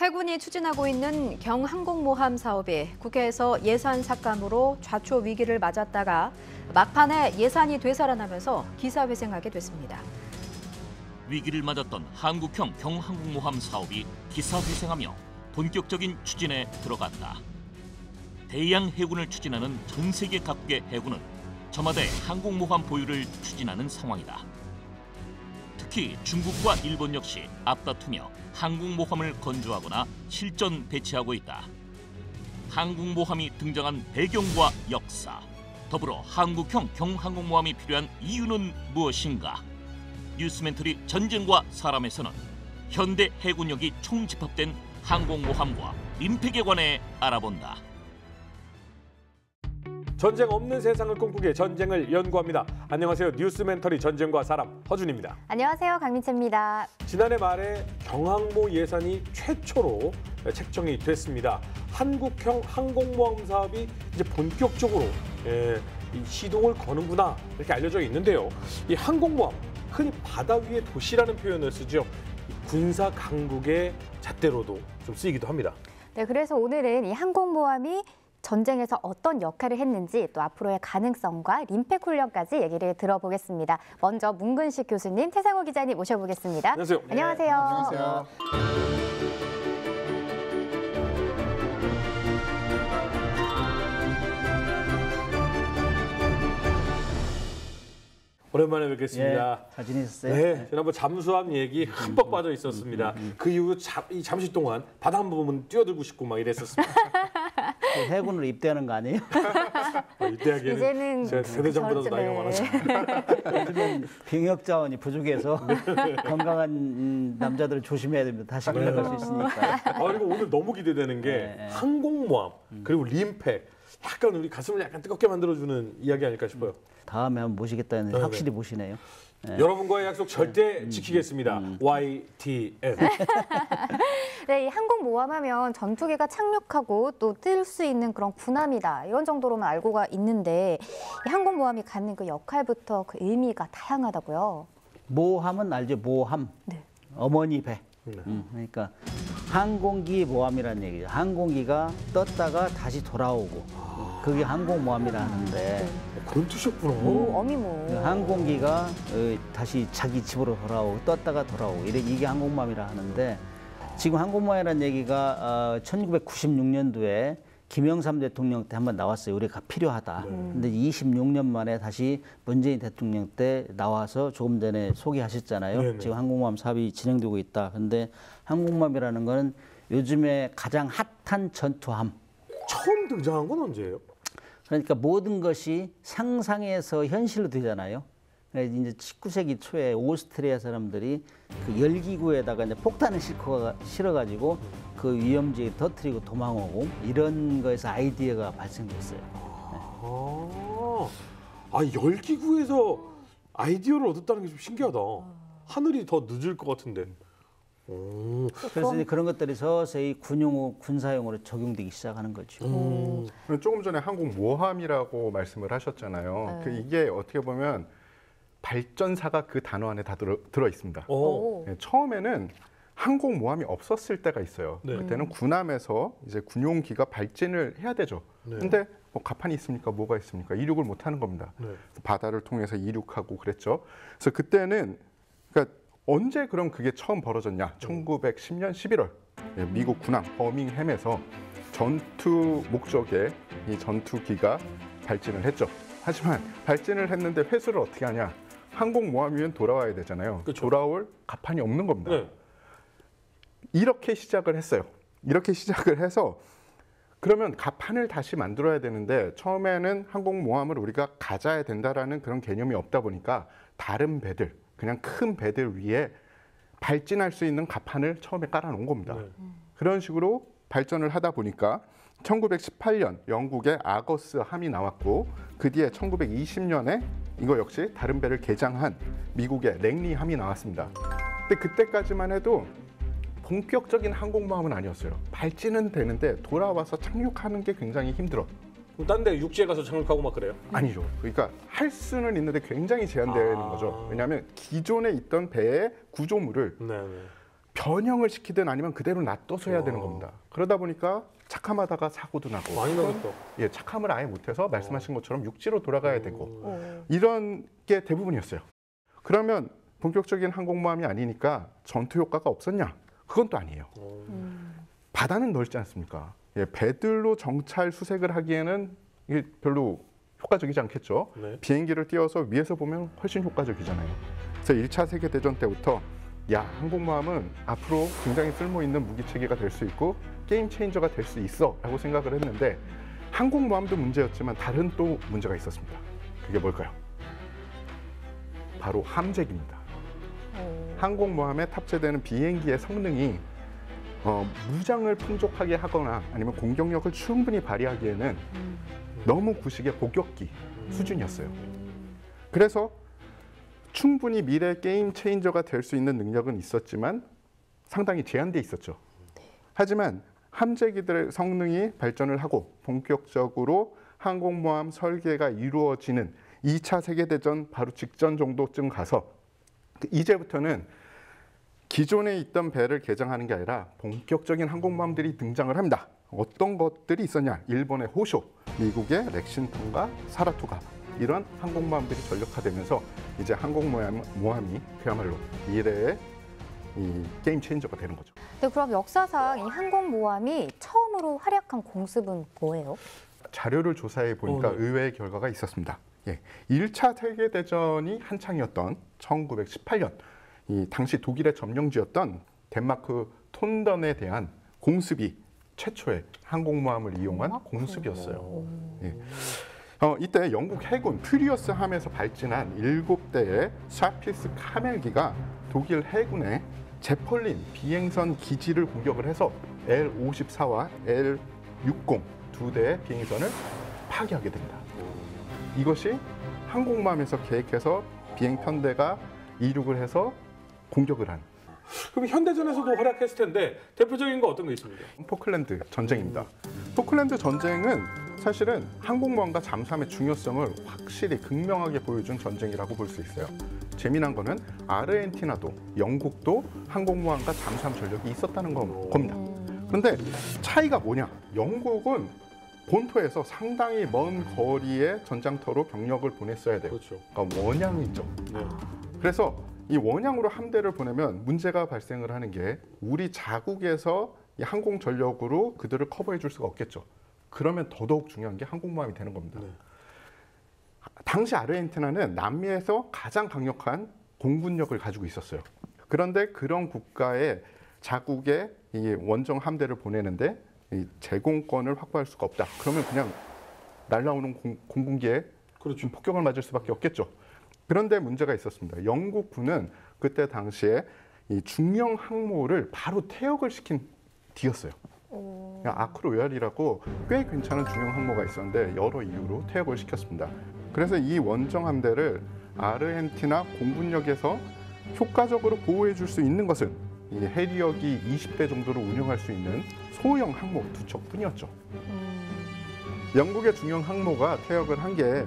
해군이 추진하고 있는 경항공모함 사업이 국회에서 예산 삭감으로 좌초 위기를 맞았다가 막판에 예산이 되살아나면서 기사회생하게 됐습니다. 위기를 맞았던 한국형 경항공모함 사업이 기사회생하며 본격적인 추진에 들어갔다. 대양 해군을 추진하는 전 세계 각국의 해군은 저마다 항공모함 보유를 추진하는 상황이다. 특히 중국과 일본 역시 앞다투며 항공모함을 건조하거나 실전 배치하고 있다. 항공모함이 등장한 배경과 역사, 더불어 한국형 경항공모함이 필요한 이유는 무엇인가? 뉴스멘터리 전쟁과 사람에서는 현대 해군력이 총집합된 항공모함과 림팩에 관해 알아본다. 전쟁 없는 세상을 꿈꾸게 전쟁을 연구합니다. 안녕하세요. 뉴스멘터리 전쟁과 사람 허준입니다. 안녕하세요. 강민채입니다. 지난해 말에 경항모 예산이 최초로 책정이 됐습니다. 한국형 항공모함 사업이 이제 본격적으로 시동을 거는구나 이렇게 알려져 있는데요. 이 항공모함, 흔히 바다 위의 도시라는 표현을 쓰죠. 군사 강국의 잣대로도 좀 쓰이기도 합니다. 네, 그래서 오늘은 이 항공모함이 전쟁에서 어떤 역할을 했는지 또 앞으로의 가능성과 림팩 훈련까지 얘기를 들어보겠습니다. 먼저 문근식 교수님, 태상호 기자님 모셔보겠습니다. 안녕하세요. 안녕하세요. 네, 안녕하세요. 오랜만에 뵙겠습니다. 잘 지내셨어요? 네, 지난번 잠수함 얘기 흠뻑 빠져 있었습니다. 그 이후 잠시 동안 바다 한 부분 뛰어들고 싶고 막 이랬었습니다. 해군으로 입대하는 거 아니에요? 이때하기에는 이제는 제가 세대전보다도 나이가 많아서. 요즘은 병역 자원이 부족해서 건강한 남자들을 조심해야 됩니다. 다시 끌려갈 수 있으니까. 그리고 오늘 너무 기대되는 게 네. 항공모함 그리고 림팩, 약간 우리 가슴을 약간 뜨겁게 만들어주는 이야기 아닐까 싶어요. 다음에 한번 모시겠다는 네, 확실히 모시네요. 네. 여러분과의 약속 절대 지키겠습니다. YTN. 네, 이 항공모함 하면 전투기가 착륙하고 또 뜰 수 있는 그런 군함이다. 이런 정도로만 알고가 있는데 이 항공모함이 갖는 그 역할부터 그 의미가 다양하다고요. 모함은 알죠? 모함. 네. 어머니 배. 그러니까 항공기 모함이라는 얘기죠. 항공기가 떴다가 다시 돌아오고. 그게 항공모함이라는데 그런 뜻이었구나. 어미모. 항공기가 다시 자기 집으로 돌아오고 떴다가 돌아오고 이게 항공모함이라 하는데 지금 항공모함이라는 얘기가 1996년도에 김영삼 대통령 때 한번 나왔어요. 우리가 필요하다. 근데 26년 만에 다시 문재인 대통령 때 나와서 조금 전에 소개하셨잖아요. 네네. 지금 항공모함 사업이 진행되고 있다. 근데 항공모함이라는 거는 요즘에 가장 핫한 전투함. 처음 등장한 건 언제예요? 그러니까 모든 것이 상상에서 현실로 되잖아요. 그래서 이제 19세기 초에 오스트리아 사람들이 그 열기구에다가 이제 폭탄을 실어가지고 그 위험지에 터뜨리고 도망오고 이런 거에서 아이디어가 발생됐어요. 열기구에서 아이디어를 얻었다는 게 좀 신기하다. 하늘이 더 늦을 것 같은데. 그래서 이제 그런 것들이 서서히 군사용으로 적용되기 시작하는 거죠. 조금 전에 항공모함이라고 말씀을 하셨잖아요. 이게 어떻게 보면 발전사가 그 단어 안에 다 들어 있습니다. 네, 처음에는 항공모함이 없었을 때가 있어요. 네. 그때는 군함에서 이제 군용기가 발진을 해야 되죠. 네. 근데 뭐 가판이 있습니까? 뭐가 있습니까? 이륙을 못 하는 겁니다. 네. 바다를 통해서 이륙하고 그랬죠. 그래서 그때는 그러니까 언제 그럼 그게 처음 벌어졌냐? 1910년 11월 미국 군함 버밍햄에서 전투 목적의 이 전투기가 발진을 했죠. 하지만 발진을 했는데 회수를 어떻게 하냐? 항공모함이면 돌아와야 되잖아요. 그렇죠. 돌아올 가판이 없는 겁니다. 네. 이렇게 시작을 했어요. 이렇게 시작을 해서 그러면 가판을 다시 만들어야 되는데 처음에는 항공모함을 우리가 가져야 된다라는 그런 개념이 없다 보니까 다른 배들, 그냥 큰 배들 위에 발진할 수 있는 가판을 처음에 깔아놓은 겁니다. 네. 그런 식으로 발전을 하다 보니까 1918년 영국의 아거스 함이 나왔고 그 뒤에 1920년에 이거 역시 다른 배를 개장한 미국의 랭리 함이 나왔습니다. 근데 그때까지만 해도 본격적인 항공모함은 아니었어요. 발진은 되는데 돌아와서 착륙하는 게 굉장히 힘들어. 그럼 딴 데 육지에 가서 착륙하고 막 그래요? 아니죠. 그러니까 할 수는 있는데 굉장히 제한되어 있는 거죠. 왜냐하면 기존에 있던 배의 구조물을 네. 변형을 시키든 아니면 그대로 놔둬서 해야 되는 겁니다. 그러다 보니까 착함하다가 사고도 나고 많이 나겠다. 예, 착함을 아예 못해서 말씀하신 것처럼 육지로 돌아가야 되고 이런 게 대부분이었어요. 그러면 본격적인 항공모함이 아니니까 전투 효과가 없었냐? 그건 또 아니에요. 바다는 넓지 않습니까? 예, 배들로 정찰 수색을 하기에는 이게 별로 효과적이지 않겠죠. 네. 비행기를 띄워서 위에서 보면 훨씬 효과적이잖아요. 그래서 1차 세계대전 때부터 항공모함은 앞으로 굉장히 쓸모있는 무기체계가 될 수 있고 게임 체인저가 될 수 있어 라고 생각을 했는데 항공모함도 문제였지만 다른 또 문제가 있었습니다. 그게 뭘까요? 바로 함재기입니다. 항공모함에 탑재되는 비행기의 성능이 무장을 풍족하게 하거나 아니면 공격력을 충분히 발휘하기에는 너무 구식의 복격기 수준이었어요. 그래서 충분히 미래 게임 체인저가 될 수 있는 능력은 있었지만 상당히 제한돼 있었죠. 하지만 함재기들의 성능이 발전을 하고 본격적으로 항공모함 설계가 이루어지는 2차 세계대전 바로 직전 정도쯤 가서 이제부터는 기존에 있던 배를 개장하는 게 아니라 본격적인 항공모함들이 등장을 합니다. 어떤 것들이 있었냐? 일본의 호쇼, 미국의 렉싱턴과 사라토가 이런 항공모함들이 전력화되면서 이제 항공모함이 그야말로 미래의 이 게임 체인저가 되는 거죠. 네, 그럼 역사상 이 항공모함이 처음으로 활약한 공습은 뭐예요? 자료를 조사해 보니까 네. 의외의 결과가 있었습니다. 예, 1차 세계대전이 한창이었던 1918년 이 당시 독일의 점령지였던 덴마크 톤던에 대한 공습이 최초의 항공모함을 이용한 공습이었어요. 예. 이때 영국 해군 퓨리어스 함에서 발진한 7대의 샤피스 카멜기가 독일 해군의 제펄린 비행선 기지를 공격을 해서 L-54와 L-60 두 대의 비행선을 파괴하게 됩니다. 이것이 항공모함에서 계획해서 비행 편대가 이륙을 해서 공격을 한 그럼 현대전에서도 활약했을 텐데 대표적인 거 어떤 거 있습니까? 포클랜드 전쟁입니다. 포클랜드 전쟁은 사실은 항공모함과 잠수함의 중요성을 확실히 극명하게 보여준 전쟁이라고 볼 수 있어요. 재미난 거는 아르헨티나도 영국도 항공모함과 잠수함 전력이 있었다는 겁니다. 그런데 차이가 뭐냐? 영국은 본토에서 상당히 먼 거리의 전장터로 병력을 보냈어야 돼요. 그렇죠. 그러니까 원양이죠. 네. 그래서 이 원양으로 함대를 보내면 문제가 발생을 하는 게 우리 자국에서 이 항공 전력으로 그들을 커버해 줄 수가 없겠죠. 그러면 더더욱 중요한 게 항공모함이 되는 겁니다. 네. 당시 아르헨티나는 남미에서 가장 강력한 공군력을 가지고 있었어요. 그런데 그런 국가의 자국의 이 원정 함대를 보내는데 이 제공권을 확보할 수가 없다. 그러면 그냥 날아오는 공군기에 그렇죠. 폭격을 맞을 수밖에 없겠죠. 그런데 문제가 있었습니다. 영국군은 그때 당시에 이 중형 항모를 바로 퇴역을 시킨 뒤였어요. 아크로웨알이라고 꽤 괜찮은 중형 항모가 있었는데 여러 이유로 퇴역을 시켰습니다. 그래서 이 원정 함대를 아르헨티나 공군력에서 효과적으로 보호해 줄 수 있는 것은 이 해리어기 20대 정도로 운영할 수 있는 소형 항모 2척뿐이었죠. 영국의 중형 항모가 퇴역을 한 게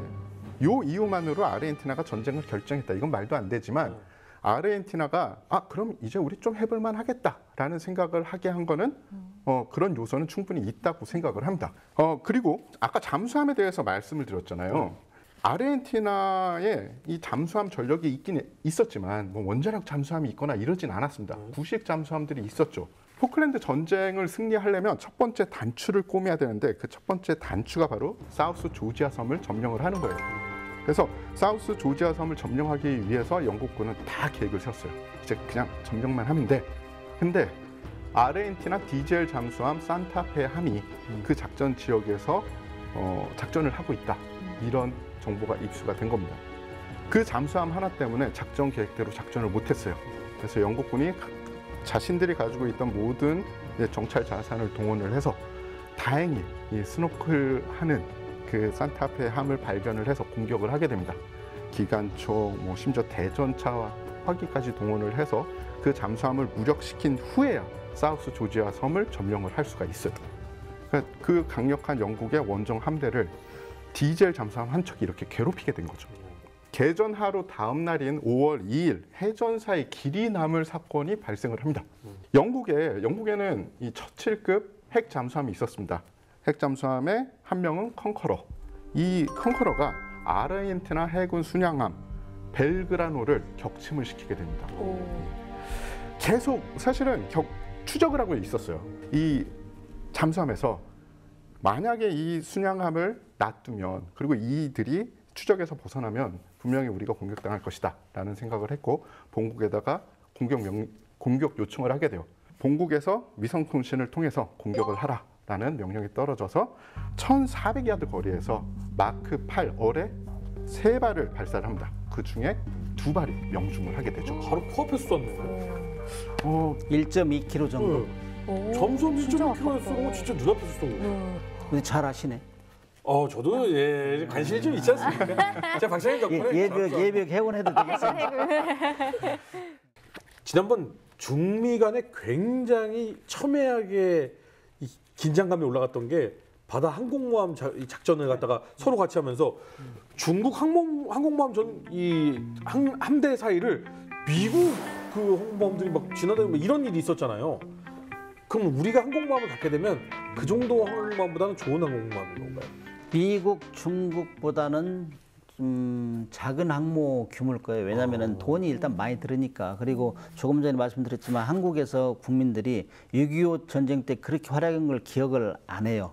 요 이유만으로 아르헨티나가 전쟁을 결정했다. 이건 말도 안 되지만 아르헨티나가 그럼 이제 우리 좀 해볼만 하겠다라는 생각을 하게 한 거는 그런 요소는 충분히 있다고 생각을 합니다. 그리고 아까 잠수함에 대해서 말씀을 드렸잖아요. 아르헨티나에 이 잠수함 전력이 있긴 있었지만 뭐 원자력 잠수함이 있거나 이러진 않았습니다. 구식 잠수함들이 있었죠. 포클랜드 전쟁을 승리하려면 첫 번째 단추를 꿰매야 되는데 그 첫 번째 단추가 바로 사우스 조지아 섬을 점령을 하는 거예요. 그래서 사우스 조지아 섬을 점령하기 위해서 영국군은 다 계획을 세웠어요. 이제 그냥 점령만 하면 돼. 근데 아르헨티나 디젤 잠수함 산타페 함이 그 작전 지역에서 작전을 하고 있다. 이런 정보가 입수가 된 겁니다. 그 잠수함 하나 때문에 작전 계획대로 작전을 못했어요. 그래서 영국군이 자신들이 가지고 있던 모든 정찰 자산을 동원을 해서 다행히 이 스노클하는 그 산타페 함을 발견을 해서 공격을 하게 됩니다. 기관총, 심지어 대전차와 화기까지 동원을 해서 그 잠수함을 무력시킨 후에야 사우스 조지아 섬을 점령을 할 수가 있어요. 그러니까 그 강력한 영국의 원정 함대를 디젤 잠수함 한 척이 이렇게 괴롭히게 된 거죠. 개전 하루 다음 날인 5월 2일 해전사의 길이 남을 사건이 발생을 합니다. 영국에는 이 처칠급 핵 잠수함이 있었습니다. 핵 잠수함의 한 명은 컨커러. 이 컨커러가 아르헨티나 해군 순양함 벨그라노를 격침을 시키게 됩니다. 계속 사실은 추적을 하고 있었어요. 이 잠수함에서 만약에 이 순양함을 놔두면, 그리고 이들이 추적에서 벗어나면 분명히 우리가 공격당할 것이다 라는 생각을 했고, 본국에다가 공격 요청을 하게 돼요. 본국에서 위성통신을 통해서 공격을 하라 라는 명령이 떨어져서 1400야드 거리에서 마크 8 어뢰 3발을 발사를 합니다. 그 중에 2발이 명중을 하게 되죠. 바로 코앞에서 쐈네. 1.2km 정도. 점점 진짜 1.5km에 쏘는 거 진짜 눈앞에서 쏜 거예요. 근데 잘 아시네. 저도 관심이 좀 있지 않습니까? 제가 박사님 덕분에 예비역 해운해도 되겠어요. 지난번 중미 간에 굉장히 첨예하게 이 긴장감이 올라갔던 게 바다 항공모함 작전을 갖다가 서로 같이 하면서 중국 항공모함 함대 사이를 미국 그 항공모함들이 막 지나다니고 이런 일이 있었잖아요. 그럼 우리가 항공모함을 갖게 되면 그 정도 항공모함보다는 좋은 항공모함인 건가요? 미국, 중국보다는 좀 작은 항모 규모일 거예요. 왜냐하면 돈이 일단 많이 들으니까. 그리고 조금 전에 말씀드렸지만 한국에서 국민들이 6.25 전쟁 때 그렇게 활약한 걸 기억을 안 해요.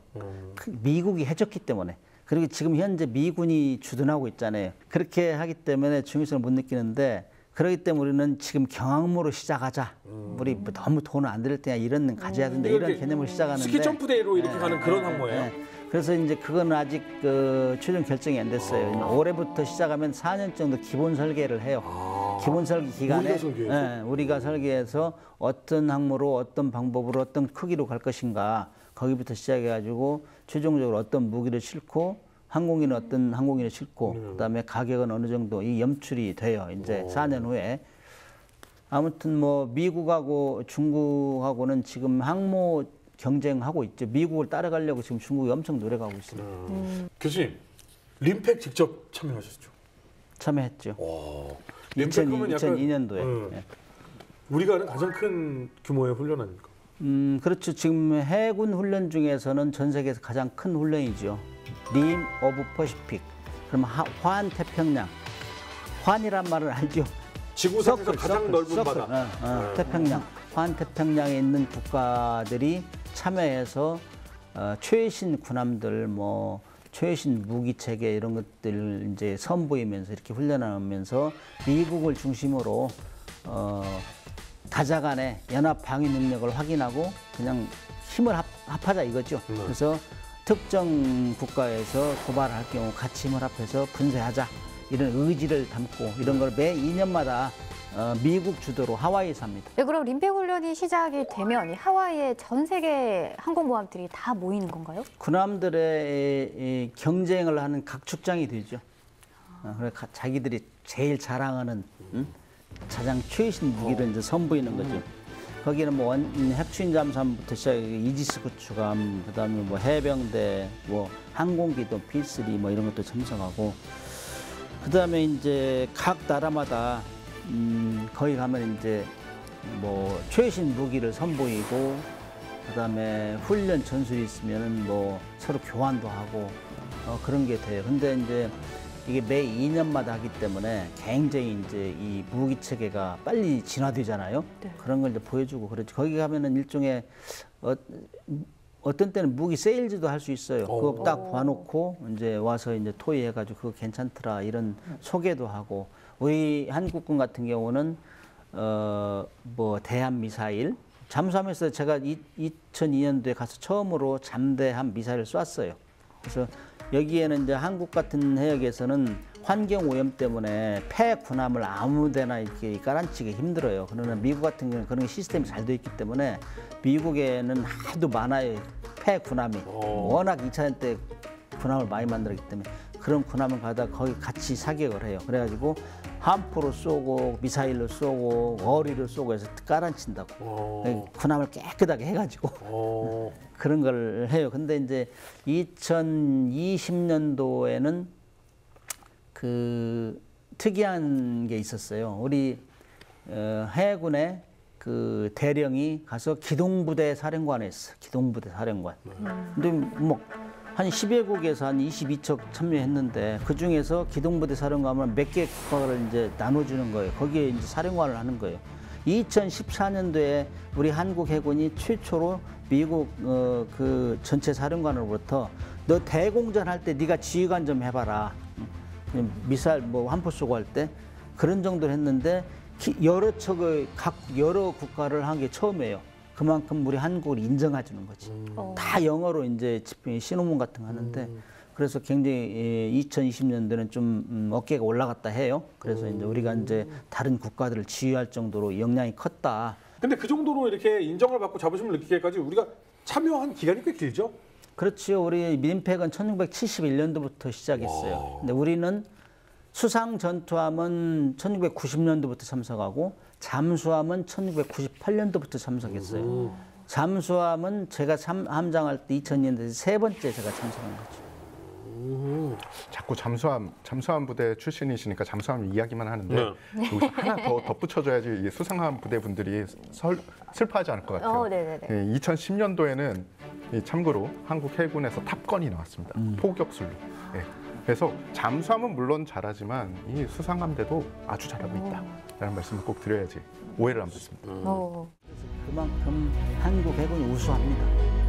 미국이 해줬기 때문에. 그리고 지금 현재 미군이 주둔하고 있잖아요. 그렇게 하기 때문에 중요성을 못 느끼는데, 그렇기 때문에 우리는 지금 경항모로 시작하자. 우리 너무 돈을 안 들일 때야 이런 가져야 된다. 이런 개념을 시작하는데. 스키 점프대로 이렇게 가는 그런 항모예요? 그래서 이제 그건 아직 최종 결정이 안 됐어요. 올해부터 시작하면 4년 정도 기본 설계를 해요. 기본 설계 기간에 우리가 설계해서 어떤 항모로, 어떤 방법으로, 어떤 크기로 갈 것인가, 거기부터 시작해가지고 최종적으로 어떤 무기를 싣고, 항공기는 어떤 항공기를 싣고, 그다음에 가격은 어느 정도 이 염출이 돼요. 이제 4년 후에. 아무튼 뭐 미국하고 중국하고는 지금 항모 경쟁하고 있죠. 미국을 따라가려고 지금 중국이 엄청 노력하고 있습니다. 교수님, 림팩 직접 참여하셨죠? 참여했죠. 림팩 하면 약간 2002년도에. 우리가 하는 가장 큰 규모의 훈련 아닙니까? 그렇죠. 지금 해군 훈련 중에서는 전 세계에서 가장 큰 훈련이죠. 림 오브 퍼시픽. 그럼 환 태평양. 환이란 말을 알죠. 지구상에서 가장 넓은 바다. 태평양. 환 태평양에 있는 국가들이 참여해서 최신 군함들, 뭐 최신 무기 체계 이런 것들 이제 선보이면서 이렇게 훈련하면서 미국을 중심으로 다자 간의 연합 방위 능력을 확인하고 그냥 힘을 합하자 이거죠. 그래서 특정 국가에서 도발을 할 경우 같이 힘을 합해서 분쇄하자 이런 의지를 담고 이런 걸 매 2년마다 미국 주도로 하와이에서 합니다. 네, 그럼 림팩 훈련이 시작이 되면 이 하와이에 전 세계 항공모함들이 다 모이는 건가요? 군함들의 경쟁을 하는 각축장이 되죠. 그래 자기들이 제일 자랑하는 가장 최신 무기를 이제 선보이는 거죠. 거기는 뭐 핵추인 잠수함부터 시작해 이지스 구축함, 그다음에 뭐 해병대, 뭐 항공기도 P3 뭐 이런 것도 참석하고, 그다음에 이제 각 나라마다 거기 가면 이제 뭐 최신 무기를 선보이고, 그다음에 훈련 전술이 있으면은 뭐 서로 교환도 하고 그런 게 돼요. 근데 이제 이게 매 2년마다 하기 때문에 굉장히 이제 이 무기 체계가 빨리 진화되잖아요. 네. 그런 걸 이제 보여주고 그렇지. 거기 가면은 일종의 어떤 때는 무기 세일즈도 할 수 있어요. 그거 딱 봐놓고 이제 와서 이제 토의해가지고 그거 괜찮더라 이런 소개도 하고. 우리 한국군 같은 경우는 뭐 대함 미사일 잠수함에서 제가 2002년도에 가서 처음으로 잠대함 미사일을 쐈어요. 그래서 여기에는 이제 한국 같은 해역에서는 환경 오염 때문에 폐 군함을 아무데나 이렇게 깔아앉히기 힘들어요. 그러나 미국 같은 경우는 그런 시스템이 잘 돼 있기 때문에 미국에는 하도 많아요. 폐 군함이 워낙 2차 때 군함을 많이 만들었기 때문에 그런 군함을 가다 거기 같이 사격을 해요. 그래가지고 함포로 쏘고 미사일로 쏘고 어리로 쏘고 해서 깔아앉힌다고. 군함을 깨끗하게 해가지고 그런 걸 해요. 근데 이제 2020년도에는 그 특이한 게 있었어요. 우리 해군의 그 대령이 가서 기동부대 사령관에 있어. 기동부대 사령관. 근데 뭐 한 10여국에서 한 22척 참여했는데 그 중에서 기동부대 사령관을 몇 개 국가를 이제 나눠주는 거예요. 거기에 이제 사령관을 하는 거예요. 2014년도에 우리 한국 해군이 최초로 미국 그 전체 사령관으로부터 너 대공전 할 때 네가 지휘관 좀 해봐라. 미사일 뭐 환포 쏘고 할 때 그런 정도를 했는데 여러 척의 여러 국가를 한 게 처음이에요. 그만큼 우리 한국을 인정해 주는 거지. 다 영어로 이제 신호문 같은 거 하는데 그래서 굉장히 2020년도에는 좀 어깨가 올라갔다 해요. 그래서 이제 우리가 이제 다른 국가들을 지휘할 정도로 역량이 컸다. 근데 그 정도로 이렇게 인정을 받고 자부심을 느끼기까지 우리가 참여한 기간이 꽤 길죠? 그렇죠. 우리 민팩은 1971년도부터 시작했어요. 근데 우리는 수상 전투함은 1990년도부터 참석하고 잠수함은 1998년도부터 참석했어요. 잠수함은 제가 함장할 때 2000년도에 세 번째 제가 참석한 거죠. 자꾸 잠수함 부대 출신이시니까 잠수함 이야기만 하는데 여기서 하나 더 덧붙여줘야지 이 수상함 부대 분들이 슬퍼하지 않을 것 같아요. 네네네. 2010년도에는 참고로 한국 해군에서 탑건이 나왔습니다. 포격술로. 예. 그래서 잠수함은 물론 잘하지만 이 수상함대도 아주 잘하고 있다라는 말씀을 꼭 드려야지 오해를 안 받습니다. 그만큼 한국 해군이 우수합니다.